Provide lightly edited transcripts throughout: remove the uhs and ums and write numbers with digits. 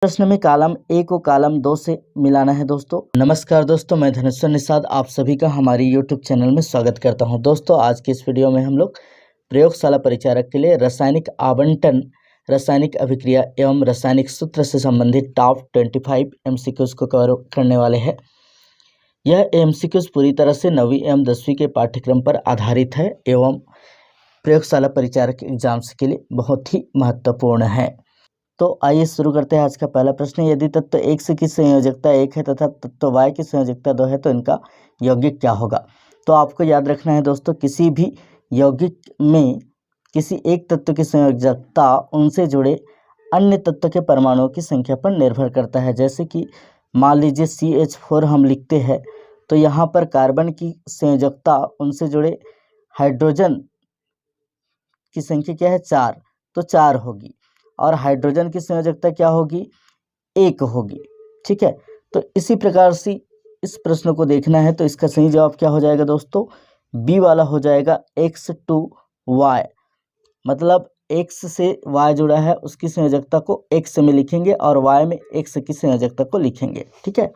प्रश्न में column A को कॉलम 2 से मिलाना है दोस्तों। नमस्कार दोस्तों, मैं धनेश्वर निषाद आप सभी का हमारी यूट्यूब चैनल में स्वागत करता हूं। दोस्तों आज की इस वीडियो में हम लोग प्रयोगशाला परिचारक के लिए रासायनिक आवंटन, रासायनिक अभिक्रिया एवं रासायनिक सूत्र से संबंधित टॉप 25 MCQs को कवर करने वाले हैं। यह MCQs पूरी तरह से 9वीं एवं 10वीं के पाठ्यक्रम पर आधारित है एवं प्रयोगशाला परिचारक एग्जाम्स के लिए बहुत ही महत्वपूर्ण है। तो आइए शुरू करते हैं आज का पहला प्रश्न। यदि तत्व X की संयोजकता 1 है तथा तत्व Y की संयोजकता 2 है तो इनका यौगिक क्या होगा। तो आपको याद रखना है दोस्तों, किसी भी यौगिक में किसी एक तत्व की संयोजकता उनसे जुड़े अन्य तत्व के परमाणुओं की संख्या पर निर्भर करता है। जैसे कि मान लीजिए CH4 हम लिखते हैं तो यहाँ पर कार्बन की संयोजकता उनसे जुड़े हाइड्रोजन की संख्या क्या है, 4, तो 4 होगी और हाइड्रोजन की संयोजकता क्या होगी, 1 होगी। ठीक है, तो इसी प्रकार से इस प्रश्न को देखना है तो इसका सही जवाब क्या हो जाएगा दोस्तों, बी वाला हो जाएगा X to Y। मतलब X से Y जुड़ा है उसकी संयोजकता को X में लिखेंगे और Y में X की संयोजकता को लिखेंगे। ठीक है,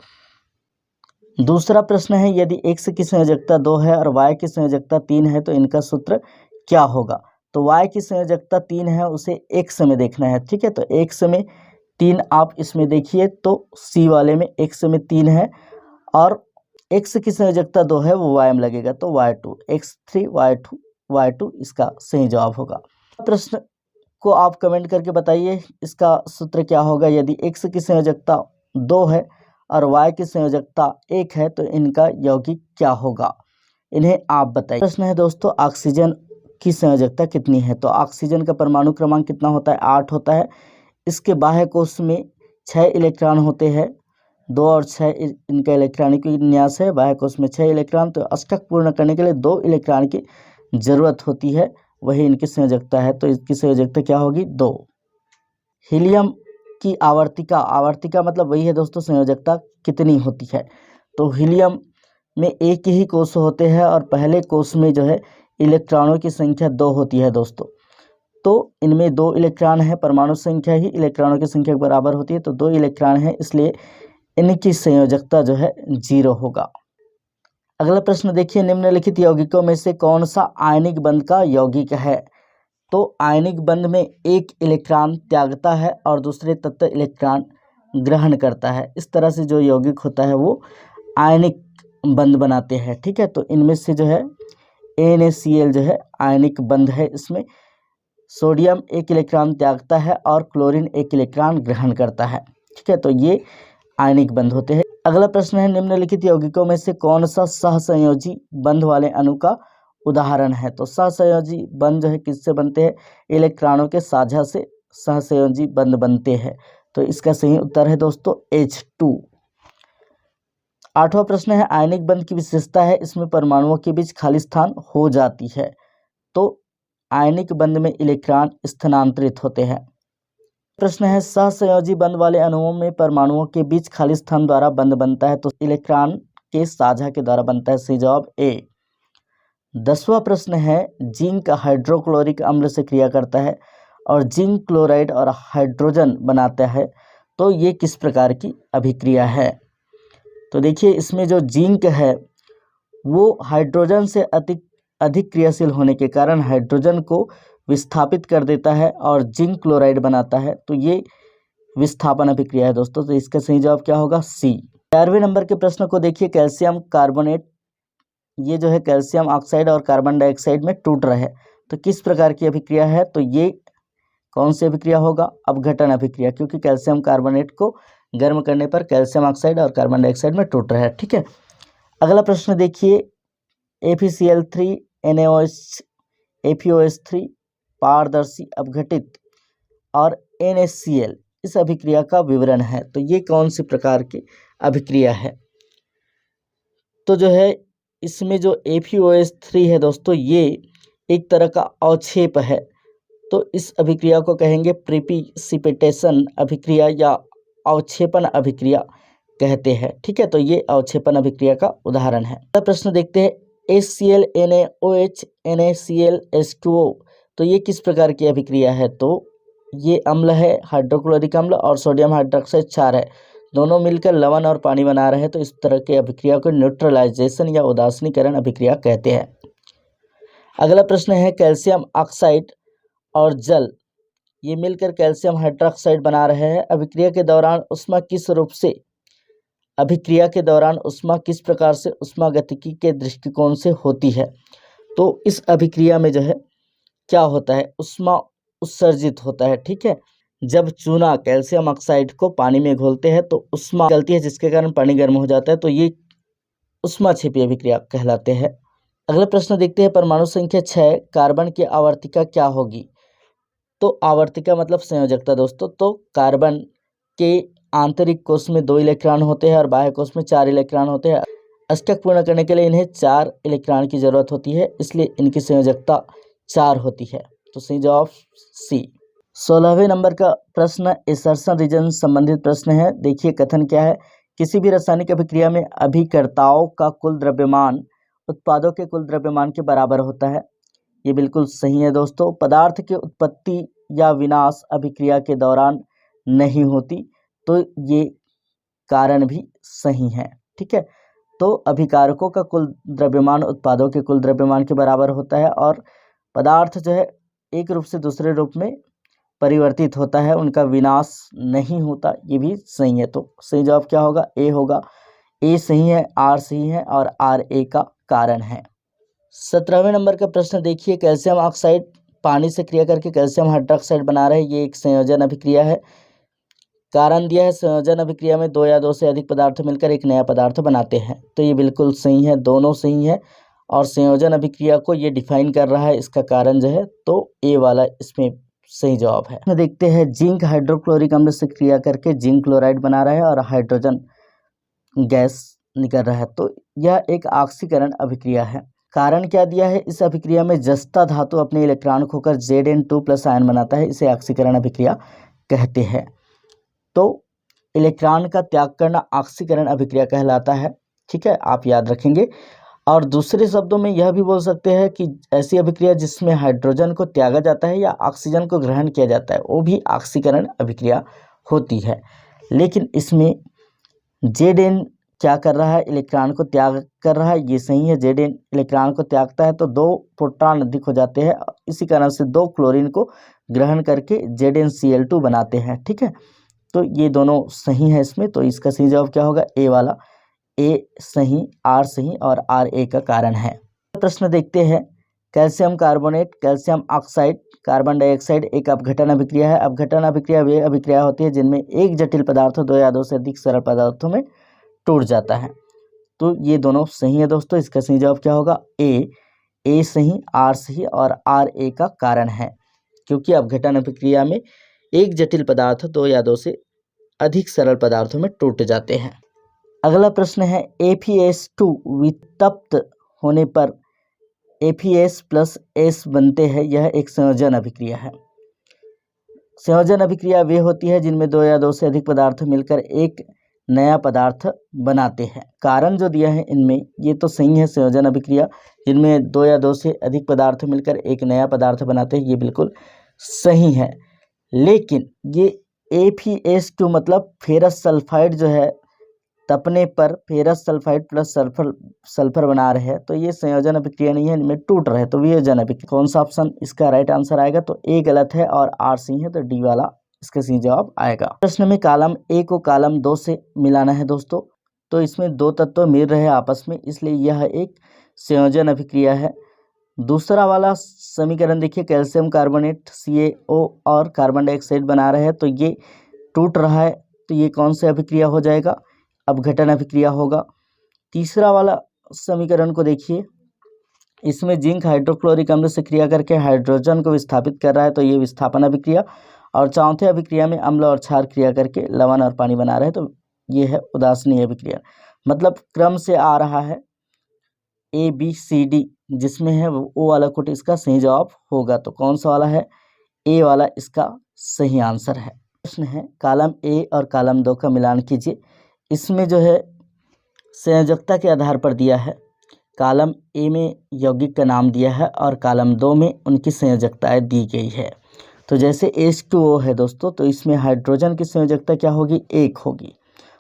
दूसरा प्रश्न है यदि X की संयोजकता 2 है और Y की संयोजकता 3 है तो इनका सूत्र क्या होगा। तो Y की संयोजकता 3 है, उसे X में देखना है। ठीक है, तो X में 3 आप इसमें देखिए तो C वाले में X में 3 है और X की संयोजकता 2 है वो Y में लगेगा तो Y2, X3 Y2 Y2 इसका सही जवाब होगा। प्रश्न को आप कमेंट करके बताइए इसका सूत्र क्या होगा। यदि X की संयोजकता 2 है और Y की संयोजकता 1 है तो इनका यौगिक क्या होगा, इन्हें आप बताइए। प्रश्न है दोस्तों, ऑक्सीजन की संयोजकता कितनी है। तो ऑक्सीजन का परमाणु क्रमांक कितना होता है, 8 होता है। इसके बाह्य कोश में 6 इलेक्ट्रॉन होते हैं, 2 और 6 इनका इलेक्ट्रॉनिक विन्यास है। बाह्य कोश में 6 इलेक्ट्रॉन, तो अष्टक पूर्ण करने के लिए 2 इलेक्ट्रॉन की जरूरत होती है, वही इनकी संयोजकता है। तो इसकी संयोजकता क्या होगी, 2। हीलियम की आवर्तिका मतलब वही है दोस्तों, संयोजकता कितनी होती है। तो हीलियम में एक ही कोश होते हैं और पहले कोश में जो है इलेक्ट्रॉनों की संख्या 2 होती है दोस्तों। तो इनमें 2 इलेक्ट्रॉन है, परमाणु संख्या ही इलेक्ट्रॉनों की संख्या के बराबर होती है, तो 2 इलेक्ट्रॉन है, इसलिए इनकी संयोजकता जो है 0 होगा। अगला प्रश्न देखिए, निम्नलिखित यौगिकों में से कौन सा आयनिक बंध का यौगिक है। तो आयनिक बंध में एक इलेक्ट्रॉन त्यागता है और दूसरे तत्व इलेक्ट्रॉन ग्रहण करता है। इस तरह से जो यौगिक होता है वो आयनिक बंध बनाते हैं। ठीक है, तो इनमें से जो है NaCl जो है आयनिक बंध है। इसमें सोडियम 1 इलेक्ट्रॉन त्यागता है और क्लोरीन 1 इलेक्ट्रॉन ग्रहण करता है। ठीक है, तो ये आयनिक बंध होते हैं। अगला प्रश्न है, निम्नलिखित यौगिकों में से कौन सा सहसंयोजी बंध वाले अणु का उदाहरण है। तो सहसंयोजी बंध जो है किससे बनते हैं, इलेक्ट्रॉनों के साझा से सहसंयोजी बंध बनते हैं। तो इसका सही उत्तर है दोस्तों H2। 8वां प्रश्न है, आयनिक बंध की विशेषता है इसमें परमाणुओं के बीच खाली स्थान हो जाती है। तो आयनिक बंध में इलेक्ट्रॉन स्थानांतरित होते हैं। प्रश्न है, सहसंयोजी बंध वाले अणुओं में परमाणुओं के बीच खाली स्थान द्वारा बंध बनता है तो इलेक्ट्रॉन के साझा के द्वारा बनता है। सही जवाब A। 10वां प्रश्न है, जिंक हाइड्रोक्लोरिक अम्ल से क्रिया करता है और जिंक क्लोराइड और हाइड्रोजन बनाता है, तो ये किस प्रकार की अभिक्रिया है। तो देखिए इसमें जो जिंक है वो हाइड्रोजन से अधिक क्रियाशील होने के कारण हाइड्रोजन को विस्थापित कर देता है और जिंक क्लोराइड बनाता है, तो ये विस्थापन अभिक्रिया है दोस्तों। तो इसका सही जवाब क्या होगा, C। 11वें नंबर के प्रश्न को देखिए, कैल्शियम कार्बोनेट ये जो है कैल्शियम ऑक्साइड और कार्बन डाइऑक्साइड में टूट रहा है, तो किस प्रकार की अभिक्रिया है। तो ये कौन सी अभिक्रिया होगा, अपघटन अभिक्रिया, क्योंकि कैल्शियम कार्बोनेट को गर्म करने पर कैल्शियम ऑक्साइड और कार्बन डाइऑक्साइड में टूट रहा है। ठीक है, अगला प्रश्न देखिए, FeCl3 NaOH FeOH3 पारदर्शी अपघटित और NaCl इस अभिक्रिया का विवरण है। तो ये कौन सी प्रकार की अभिक्रिया है। तो जो है इसमें जो FeOH3 है दोस्तों, ये एक तरह का अवक्षेप है, तो इस अभिक्रिया को कहेंगे प्रेसिपिटेशन अभिक्रिया या अवक्षेपण अभिक्रिया कहते हैं। ठीक है, तो ये अवक्षेपण अभिक्रिया का उदाहरण है। अगला प्रश्न देखते हैं, HCl NaOH NaCl H2O, तो ये किस प्रकार की अभिक्रिया है। तो ये अम्ल है हाइड्रोक्लोरिक अम्ल और सोडियम हाइड्रोक्साइड क्षार है, दोनों मिलकर लवण और पानी बना रहे हैं, तो इस तरह की अभिक्रिया को न्यूट्रलाइजेशन या उदासीनीकरण अभिक्रिया कहते हैं। अगला प्रश्न है कैल्शियम ऑक्साइड और जल ये मिलकर कैल्शियम हाइड्रोक्साइड बना रहे हैं। अभिक्रिया के दौरान ऊष्मा किस प्रकार से ऊष्मागतिकी के दृष्टिकोण से होती है। तो इस अभिक्रिया में जो है क्या होता है, ऊष्मा उत्सर्जित होता है। ठीक है, जब चूना कैल्शियम ऑक्साइड को पानी में घोलते हैं तो ऊष्मा निकलती है, जिसके कारण पानी गर्म हो जाता है, तो ये ऊष्माक्षेपी अभिक्रिया कहलाते हैं। अगला प्रश्न देखते हैं, परमाणु संख्या 6 कार्बन की आवर्तिका क्या होगी। तो आवर्तिका मतलब संयोजकता दोस्तों। तो कार्बन के आंतरिक कोश में 2 इलेक्ट्रॉन होते हैं और बाह्य कोश में 4 इलेक्ट्रॉन होते हैं। अष्टक पूर्ण करने के लिए इन्हें 4 इलेक्ट्रॉन की जरूरत होती है, इसलिए इनकी संयोजकता 4 होती है। तो सही जवाब सी। 16वें नंबर का प्रश्न एसर्शन रीजन संबंधित प्रश्न है। देखिए कथन क्या है, किसी भी रासायनिक अभिक्रिया में अभिकर्ताओं का कुल द्रव्यमान उत्पादों के कुल द्रव्यमान के बराबर होता है। ये बिल्कुल सही है दोस्तों। पदार्थ की उत्पत्ति या विनाश अभिक्रिया के दौरान नहीं होती, तो ये कारण भी सही है। ठीक है, तो अभिकारकों का कुल द्रव्यमान उत्पादों के कुल द्रव्यमान के बराबर होता है और पदार्थ जो है एक रूप से दूसरे रूप में परिवर्तित होता है, उनका विनाश नहीं होता, ये भी सही है। तो सही जवाब क्या होगा, ए होगा। ए सही है, आर सही है और आर ए का कारण है। 17वें नंबर का प्रश्न देखिए, कैल्शियम ऑक्साइड पानी से क्रिया करके कैल्शियम हाइड्रोक्साइड बना रहे हैं, ये एक संयोजन अभिक्रिया है। कारण दिया है, संयोजन अभिक्रिया में 2 या 2 से अधिक पदार्थ मिलकर एक नया पदार्थ बनाते हैं, तो ये बिल्कुल सही है, दोनों सही है। और संयोजन अभिक्रिया को ये डिफाइन कर रहा है, इसका कारण जो है तो ए वाला इसमें सही जवाब है। देखते हैं, जिंक हाइड्रोक्लोरिक अम्ल से क्रिया करके जिंक क्लोराइड बना रहा है और हाइड्रोजन गैस निकल रहा है, तो यह एक ऑक्सीकरण अभिक्रिया है। कारण क्या दिया है, इस अभिक्रिया में जस्ता धातु अपने इलेक्ट्रॉन खोकर Zn2+ आयन बनाता है, इसे ऑक्सीकरण अभिक्रिया कहते हैं। तो इलेक्ट्रॉन का त्याग करना ऑक्सीकरण अभिक्रिया कहलाता है। ठीक है, आप याद रखेंगे। और दूसरे शब्दों में यह भी बोल सकते हैं कि ऐसी अभिक्रिया जिसमें हाइड्रोजन को त्यागा जाता है या ऑक्सीजन को ग्रहण किया जाता है, वो भी ऑक्सीकरण अभिक्रिया होती है। लेकिन इसमें Zn क्या कर रहा है, इलेक्ट्रॉन को त्याग कर रहा है, ये सही है। Zn इलेक्ट्रॉन को त्यागता है तो 2 प्रोटॉन अधिक हो जाते हैं, इसी कारण से 2 क्लोरीन को ग्रहण करके ZnCl2 बनाते हैं। ठीक है, तो ये दोनों सही है इसमें, तो इसका सही जवाब क्या होगा, ए वाला। ए सही, आर सही और आर ए का कारण है। प्रश्न देखते हैं, calcium carbonate calcium oxide carbon dioxide एक अपघटन अभिक्रिया है। अपघटन अभिक्रिया वे अभिक्रिया होती है जिनमें एक जटिल पदार्थ 2 या 2 से अधिक सरल पदार्थों में टूट जाता है। तो ये दोनों सही है दोस्तों, इसका सही जवाब क्या होगा, ए सही, आर सही और आर ए का कारण है, क्योंकि अपघटन अभिक्रिया में एक जटिल पदार्थ 2 या 2 से अधिक सरल पदार्थों में टूट जाते हैं। अगला प्रश्न है, FeS2 वितप्त होने पर FeS+S बनते हैं, यह एक संयोजन अभिक्रिया है। संयोजन अभिक्रिया वे होती है जिनमें 2 या 2 से अधिक पदार्थ मिलकर एक नया पदार्थ बनाते हैं। कारण जो दिया है इनमें, ये तो सही है, संयोजन अभिक्रिया जिनमें 2 या 2 से अधिक पदार्थ मिलकर एक नया पदार्थ बनाते हैं, ये बिल्कुल सही है। लेकिन ये FeS2 मतलब फेरस सल्फाइड जो है तपने पर फेरस सल्फाइड प्लस सल्फर बना रहे हैं, तो ये संयोजन अभिक्रिया नहीं है, इनमें टूट रहे, तो वियोजन अभिक्रिया। कौन सा ऑप्शन इसका राइट आंसर आएगा, तो ए गलत है और आर सही है, तो डी वाला इसका सही जवाब आएगा। प्रश्न में कॉलम ए को कॉलम 2 से मिलाना है दोस्तों, तो इसमें 2 तत्व मिल रहे हैं आपस में, इसलिए यह एक संयोजन अभिक्रिया है। दूसरा वाला समीकरण देखिए, कैल्शियम कार्बोनेट CaO और कार्बन डाइऑक्साइड बना रहे हैं, तो ये टूट रहा है, तो ये कौन सा अभिक्रिया हो जाएगा, अपघटन अभिक्रिया होगा। तीसरा वाला समीकरण को देखिए, इसमें जिंक हाइड्रोक्लोरिक अम्ल से क्रिया करके हाइड्रोजन को विस्थापित कर रहा है, तो ये विस्थापन अभिक्रिया। और चौथे अभिक्रिया में अम्ल और क्षार क्रिया करके लवण और पानी बना रहे हैं, तो ये है उदासीन अभिक्रिया। मतलब क्रम से आ रहा है ABCD, जिसमें है वो वाला कोट इसका सही जवाब होगा, तो कौन सा वाला है, ए वाला इसका सही आंसर है। प्रश्न है, कॉलम ए और कॉलम 2 का मिलान कीजिए। इसमें जो है संयोजकता के आधार पर दिया है, कॉलम ए में यौगिक का नाम दिया है और कॉलम 2 में उनकी संयोजकताएं दी गई है। तो जैसे H2O है दोस्तों, तो इसमें हाइड्रोजन की संयोजकता क्या होगी, 1 होगी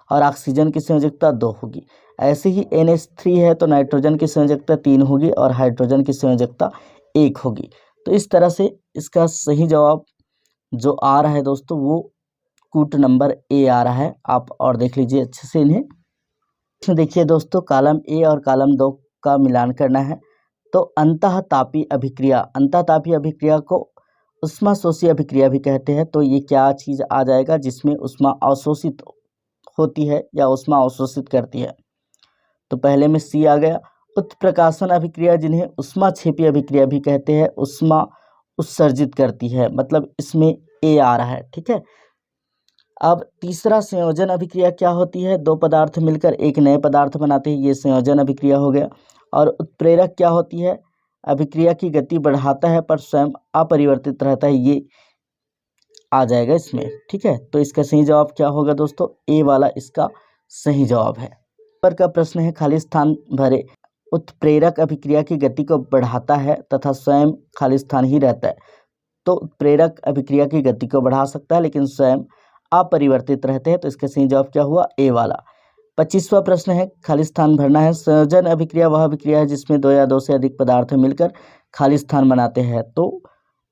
और ऑक्सीजन की संयोजकता 2 होगी। ऐसे ही NH3 है तो नाइट्रोजन की संयोजकता 3 होगी और हाइड्रोजन की संयोजकता 1 होगी। तो इस तरह से इसका सही जवाब जो आ रहा है दोस्तों वो कूट नंबर ए आ रहा है। आप और देख लीजिए अच्छे से इन्हें। इसमें देखिए दोस्तों, कॉलम ए और कॉलम 2 का मिलान करना है। तो अंतःतापी अभिक्रिया को उष्माशोषी अभिक्रिया भी कहते हैं। तो ये क्या चीज़ आ जाएगा जिसमें उष्मा अवशोषित होती है या उष्मा अवशोषित करती है। तो पहले में सी आ गया। उत्प्रकाशन अभिक्रिया जिन्हें उष्माक्षेपी अभिक्रिया भी कहते हैं, उष्मा उत्सर्जित करती है, मतलब इसमें ए आ रहा है। ठीक है। अब तीसरा संयोजन अभिक्रिया क्या होती है, दो पदार्थ मिलकर एक नए पदार्थ बनाते हैं, ये संयोजन अभिक्रिया हो गया। और उत्प्रेरक क्या होती है, अभिक्रिया की गति बढ़ाता है पर स्वयं अपरिवर्तित रहता है, ये आ जाएगा इसमें। ठीक है। तो इसका सही जवाब क्या होगा दोस्तों, ए वाला इसका सही जवाब है। पर का प्रश्न है, खाली स्थान भरे। उत्प्रेरक अभिक्रिया की गति को बढ़ाता है तथा स्वयं खाली स्थान ही रहता है। तो उत्प्रेरक अभिक्रिया की गति को बढ़ा सकता है लेकिन स्वयं अपरिवर्तित रहते हैं। तो इसका सही जवाब क्या हुआ, ए वाला। 25वां प्रश्न है, खाली स्थान भरना है। संयोजन अभिक्रिया वह अभिक्रिया है जिसमें दो या दो से अधिक पदार्थ मिलकर खाली स्थान बनाते हैं तो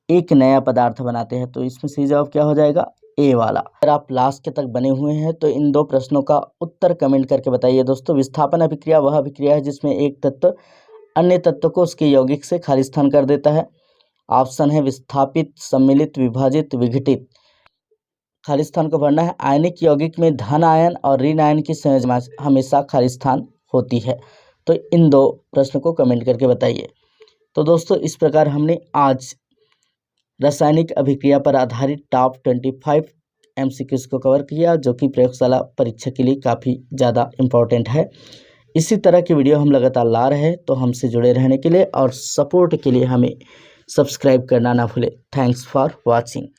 एक नया पदार्थ बनाते हैं। तो इसमें सही जवाब क्या हो जाएगा, ए वाला। अगर आप लास्ट के तक बने हुए हैं तो इन दो प्रश्नों का उत्तर कमेंट करके बताइए दोस्तों। विस्थापन अभिक्रिया वह अभिक्रिया है जिसमें एक तत्व अन्य तत्व को उसके यौगिक से खाली स्थान कर देता है। ऑप्शन है विस्थापित, सम्मिलित, विभाजित, विघटित। खाली स्थान को भरना है। आयनिक यौगिक में धन आयन और ऋण आयन की संयोजन हमेशा खाली स्थान होती है। तो इन दो प्रश्न को कमेंट करके बताइए। तो दोस्तों इस प्रकार हमने आज रासायनिक अभिक्रिया पर आधारित टॉप 25 MCQs को कवर किया, जो कि प्रयोगशाला परीक्षा के लिए काफ़ी ज़्यादा इम्पोर्टेंट है। इसी तरह की वीडियो हम लगातार ला रहे हैं, तो हमसे जुड़े रहने के लिए और सपोर्ट के लिए हमें सब्सक्राइब करना ना भूलें। Thanks for watching.